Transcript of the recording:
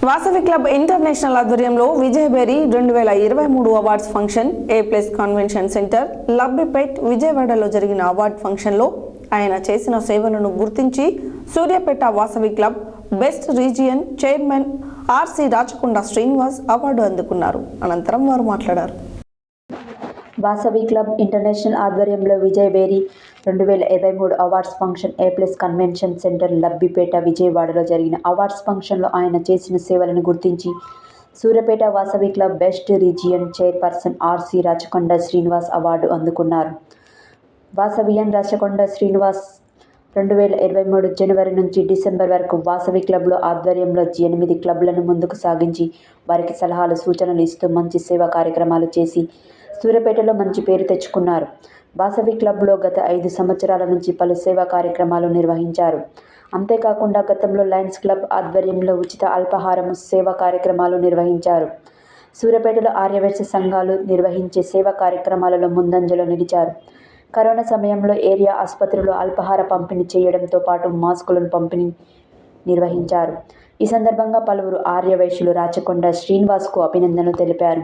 Vasavi club international ఆధ్వర్యంలో విజయబేరి 2023 awards function A+ convention centre Labbipet విజయవాడలో జరిగిన అవార్డ్ ఫంక్షన్లో ఆయన చేసిన సేవలను గుర్తించి Suryapet Vasavi club best region chairman RC Rachakonda Srinivas award అందుకున్నారు. అనంతరం వారు మాట్లాడారు. వాసవి క్లబ్ ఇంటర్నేషనల్ ఆధ్వర్యంలో విజయబేరి 2023 awards function A+ convention centre Labbipet విజయవాడలో జరిగిన అవార్డ్స్ ఫంక్షన్లో ఆయన చేసిన సేవలను గుర్తించి Suryapet Vasavi club best region chairperson RC Rachakonda Srinivas award అందుకున్నారు. వాసవియన్ రాచకొండ శ్రీనివాస్ 2023 జనవరి నుంచి డిసెంబర్ వరకు వాసవి క్లబ్లో ఆధ్వర్యంలో 8 క్లబ్లను ముందుకు సాగించి వారికి సలహాలు సూచనలు ఇస్తూ మంచి సేవా కార్యక్రమాలు చేసి సూర్యాపేటలో మంచి పేరు తెచ్చుకున్నారు. వాసవి క్లబ్లో గత 5 సంవత్సరాల నుంచి పలు సేవా కార్యక్రమాలు నిర్వహించారు. అంతేకాకుండా గతంలో లయన్స్ క్లబ్ ఆధ్వర్యంలో ఉచిత అల్పాహారం సేవా కార్యక్రమాలు నిర్వహించారు. సూర్యాపేటలో ఆర్యవైశ్య సంఘాలు నిర్వహించే సేవా కార్యక్రమాలలో ముందంజలో నిలిచారు. కరోనా సమయంలో ఏరియా ఆసుపత్రిలో అల్పాహార పంపిణీ చేయడంతో పాటు మాస్కులను పంపిణీ నిర్వహించారు. ఈ సందర్భంగా పలువురు ఆర్యవైశ్యులు రాచకొండ శ్రీనివాస్కు అభినందనలు తెలిపారు.